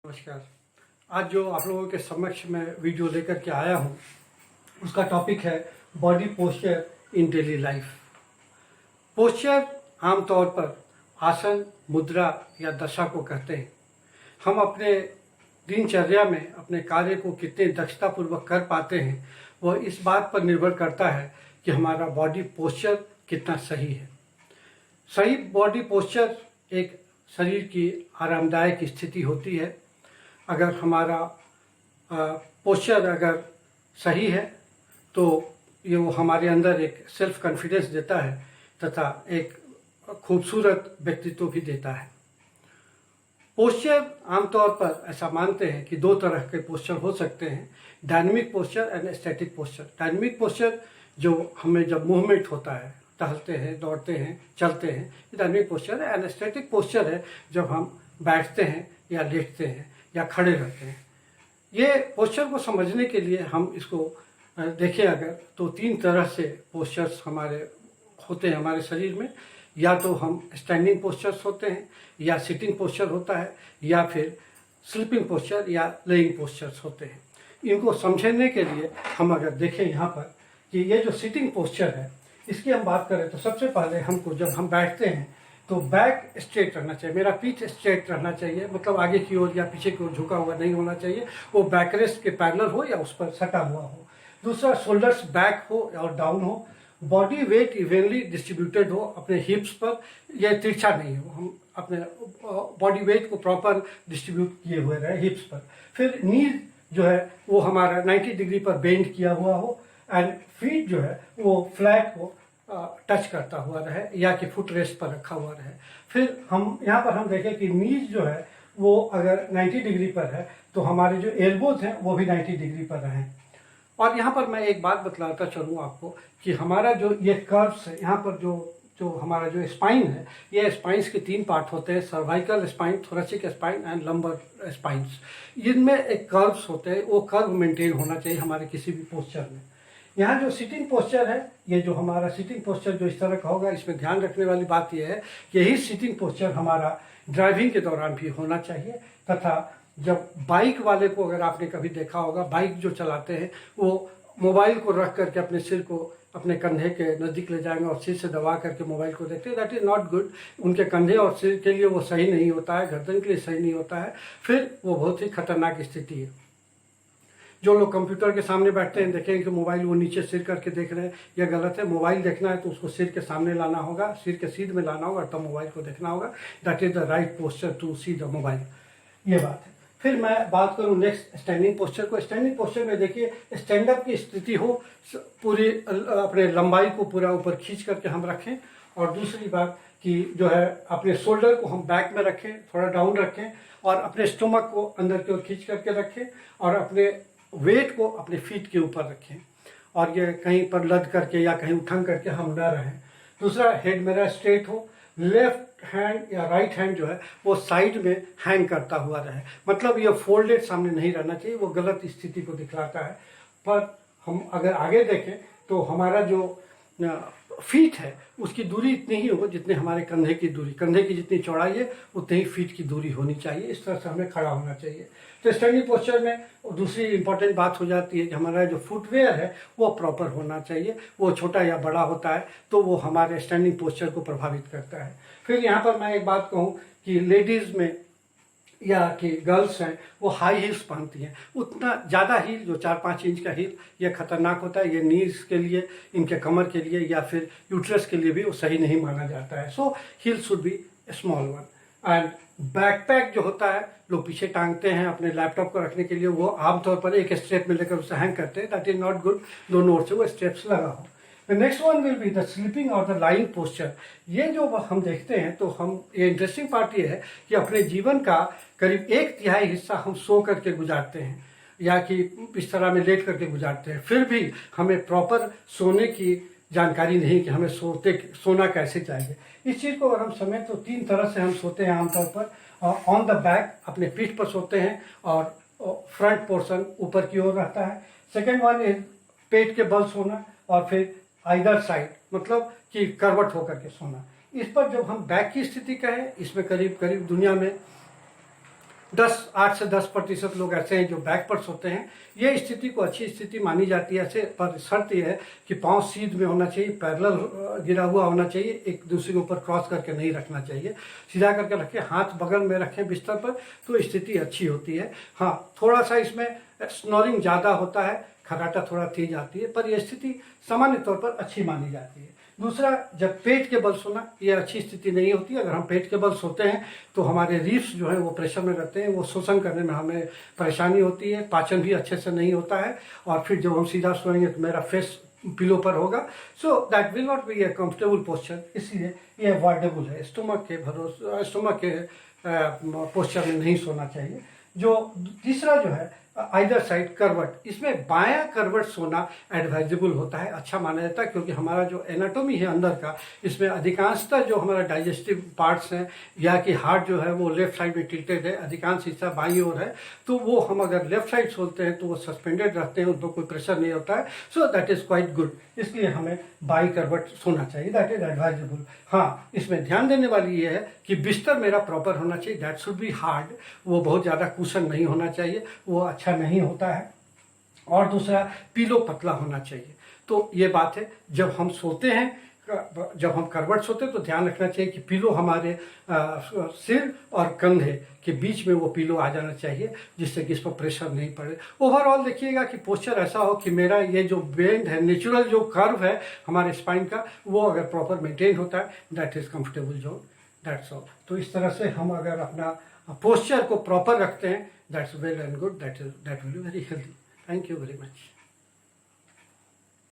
नमस्कार। आज जो आप लोगों के समक्ष में वीडियो लेकर के आया हूँ उसका टॉपिक है बॉडी पोस्चर इन डेली लाइफ। पोस्चर आमतौर पर आसन, मुद्रा या दशा को कहते हैं। हम अपने दिनचर्या में अपने कार्य को कितने दक्षतापूर्वक कर पाते हैं वह इस बात पर निर्भर करता है कि हमारा बॉडी पोस्चर कितना सही है। सही बॉडी पोस्चर एक शरीर की आरामदायक स्थिति होती है। अगर हमारा पोस्चर अगर सही है तो ये वो हमारे अंदर एक सेल्फ कॉन्फिडेंस देता है तथा एक खूबसूरत व्यक्तित्व भी देता है। पोस्चर आमतौर पर ऐसा मानते हैं कि दो तरह के पोस्चर हो सकते हैं, dynamic posture and static posture. Dynamic posture जो हमें जब मूवमेंट होता है, टहलते हैं, दौड़ते हैं, चलते हैं, ये डायनेमिक पोस्चर है। एंड स्टैटिक पोस्चर है जब हम बैठते हैं या लेटते हैं या खड़े रहते हैं। ये पोस्चर को समझने के लिए हम इसको देखें अगर तो तीन तरह से पोस्चर्स हमारे होते हैं हमारे शरीर में। या तो हम स्टैंडिंग पोस्चर्स होते हैं, या सिटिंग पोस्चर होता है, या फिर स्लीपिंग पोस्चर या लेइंग पोस्चर्स होते हैं। इनको समझने के लिए हम अगर देखें यहाँ पर कि ये जो सिटिंग पोस्चर है इसकी हम बात करें तो सबसे पहले हमको जब हम बैठते हैं तो बैक स्ट्रेट रहना चाहिए, मेरा पीठ स्ट्रेट रहना चाहिए, मतलब आगे की ओर या पीछे की ओर झुका हुआ नहीं होना चाहिए। वो बैक रेस्ट के पैरेलल हो या उस पर सटा हुआ हो। दूसरा, शोल्डर्स बैक हो और डाउन हो। बॉडी वेट इवनली डिस्ट्रीब्यूटेड हो अपने हिप्स पर, यह तिरछा नहीं हो, हम अपने बॉडी वेट को प्रॉपर डिस्ट्रीब्यूट किए हुए रहे हिप्स पर। फिर नी जो है वो हमारा 90 डिग्री पर बेंड किया हुआ हो एंड फीट जो है वो फ्लैट को टच करता हुआ रहे या कि फुट रेस्ट पर रखा हुआ रहे। फिर हम यहाँ पर हम देखें कि नीज जो है वो अगर 90 डिग्री पर है तो हमारे जो एल्बोज हैं वो भी 90 डिग्री पर रहें। और यहाँ पर मैं एक बात बतलाता चलूँ आपको कि हमारा जो ये कर्व्स है यहाँ पर जो हमारा जो स्पाइन है, ये स्पाइन्स के तीन पार्ट होते हैं, cervical spine, thoracic spine and lumbar spines. इनमें एक कर्व्स होते हैं, वो कर्व मेंटेन होना चाहिए हमारे किसी भी पोस्चर में। यहाँ जो सिटिंग पोस्चर है, ये जो हमारा सिटिंग पोस्चर जो इस तरह का होगा, इसमें ध्यान रखने वाली बात यह है कि यही सिटिंग पोस्चर हमारा ड्राइविंग के दौरान भी होना चाहिए। तथा जब बाइक वाले को अगर आपने कभी देखा होगा, बाइक जो चलाते हैं वो मोबाइल को रख करके अपने सिर को अपने कंधे के नज़दीक ले जाएंगे और सिर से दबा करके मोबाइल को देखते हैं। That is not good. उनके कंधे और सिर के लिए वो सही नहीं होता है, गर्दन के लिए सही नहीं होता है, फिर वो बहुत ही खतरनाक स्थिति है। जो लोग कंप्यूटर के सामने बैठते हैं देखेंगे कि मोबाइल वो नीचे सिर करके देख रहे हैं, यह गलत है। मोबाइल देखना है तो उसको सिर के सामने लाना होगा, सिर के सीध में लाना होगा, तब मोबाइल को देखना होगा। That is the right posture to see the mobile. ये बात है। फिर मैं बात करूं नेक्स्ट स्टैंडिंग पोस्चर को। स्टैंडिंग पोस्चर में देखिए स्टैंड अप की स्थिति हो, पूरी अपने लंबाई को पूरा ऊपर खींच करके हम रखें। और दूसरी बात कि जो है अपने शोल्डर को हम बैक में रखें, थोड़ा डाउन रखें, और अपने स्टोमक को अंदर की ओर खींच करके रखें, और अपने वेट को अपने फीट के ऊपर रखें, और ये कहीं पर लद करके या कहीं उठंग करके हम न रहें। दूसरा, हेड मेरा स्ट्रेट हो, लेफ्ट हैंड या राइट हैंड जो है वो साइड में हैंग करता हुआ रहे, मतलब ये फोल्डेड सामने नहीं रहना चाहिए, वो गलत स्थिति को दिखलाता है। पर हम अगर आगे देखें तो हमारा जो फीट है उसकी दूरी इतनी ही हो जितने हमारे कंधे की दूरी, कंधे की जितनी चौड़ाई है उतनी ही फीट की दूरी होनी चाहिए। इस तरह से हमें खड़ा होना चाहिए। तो स्टैंडिंग पोस्चर में दूसरी इंपॉर्टेंट बात हो जाती है कि हमारा जो फुटवेयर है वो प्रॉपर होना चाहिए। वो छोटा या बड़ा होता है तो वो हमारे स्टैंडिंग पोस्चर को प्रभावित करता है। फिर यहाँ पर मैं एक बात कहूँ कि लेडीज़ में या कि गर्ल्स हैं वो हाई हील्स पहनती हैं। उतना ज़्यादा हील जो 4-5 इंच का हील, ये खतरनाक होता है। ये नीज के लिए, इनके कमर के लिए या फिर यूट्रस के लिए भी वो सही नहीं माना जाता है। So heel should be small one. And backpack जो होता है लोग पीछे टांगते हैं अपने लैपटॉप को रखने के लिए, वो आमतौर पर एक स्ट्रेप में लेकर उसे हैंग करते हैं। That is not good. दोनों ओर से वो स्ट्रेप्स लगा हो। The next one will be the sleeping और द लाइंग पोस्चर। ये जो हम देखते हैं तो हम ये इंटरेस्टिंग पार्ट ये है कि अपने जीवन का करीब 1/3 हिस्सा हम सो करके गुजारते हैं या कि इस तरह में लेट करके गुजारते हैं। फिर भी हमें प्रॉपर सोने की जानकारी नहीं कि हमें सोना कैसे चाहिए। इस चीज़ को अगर हम समझें तो 3 तरह से हम सोते हैं आमतौर पर। ऑन द बैक, अपने पीठ पर सोते हैं और फ्रंट पोर्शन ऊपर की ओर रहता है। सेकेंड वन इज पेट के बल सोना, और फिर आइदर साइड, मतलब कि करवट होकर के सोना। इस पर जब हम बैक की स्थिति कहें, इसमें करीब करीब दुनिया में 8 से 10% लोग ऐसे हैं जो बैक पर सोते हैं। ये स्थिति को अच्छी स्थिति मानी जाती है ऐसे, पर शर्त यह है कि पाँव सीध में होना चाहिए, पैरेलल गिरा हुआ होना चाहिए, एक दूसरे के ऊपर क्रॉस करके नहीं रखना चाहिए, सीधा करके रखें, हाथ बगल में रखें बिस्तर पर, तो स्थिति अच्छी होती है। हाँ, थोड़ा सा इसमें स्नोरिंग ज़्यादा होता है, खर्राटा थोड़ा तेज आती है, पर यह स्थिति सामान्य तौर पर अच्छी मानी जाती है। दूसरा, जब पेट के बल सोना, ये अच्छी स्थिति नहीं होती। अगर हम पेट के बल सोते हैं तो हमारे रीफ्स जो है वो प्रेशर में रहते हैं, वो शोषण करने में हमें परेशानी होती है, पाचन भी अच्छे से नहीं होता है, और फिर जब हम सीधा सोएंगे तो मेरा फेस पिलो पर होगा, so that will not be A comfortable posture, इसलिए ये अवॉइडेबल है। स्टोमक के पोस्चर में नहीं सोना चाहिए। जो तीसरा जो है आइदर साइड करवट, इसमें बायां करवट सोना एडवाइजेबल होता है, अच्छा माना जाता है, क्योंकि हमारा जो एनाटॉमी है अंदर का, इसमें अधिकांशतः जो हमारा डाइजेस्टिव पार्ट्स हैं या कि हार्ट जो है वो लेफ्ट साइड में टिल्टेड है, अधिकांश हिस्सा बाईं ओर है, तो वो हम अगर लेफ्ट साइड सोते हैं तो वो सस्पेंडेड रहते हैं, उनको कोई प्रेशर नहीं होता है, so that is quite good. इसलिए हमें बाई करवट सोना चाहिए, दैट इज एडवाइजेबल। हाँ, इसमें ध्यान देने वाली ये है कि बिस्तर मेरा प्रॉपर होना चाहिए, दैट शुड बी हार्ड, वो बहुत ज़्यादा कुशन नहीं होना चाहिए, वो अच्छा नहीं होता है। और दूसरा, पिलो पतला होना चाहिए। तो ये बात है, जब हम सोते हैं, जब हम करवट सोते हैं तो ध्यान रखना चाहिए कि पिलो हमारे सिर और कंधे के बीच में वो पिलो आ जाना चाहिए, जिससे कि इस पर प्रेशर नहीं पड़े। ओवरऑल देखिएगा कि पोस्चर ऐसा हो कि मेरा ये जो बेंड है, नेचुरल जो कर्व है हमारे स्पाइन का, वो अगर प्रॉपर मेंटेन होता है, that is comfortable zone, that's all. तो इस तरह से हम अगर अपना पोस्चर को प्रॉपर रखते हैं, that's well and good, that will be very healthy. Thank you very much.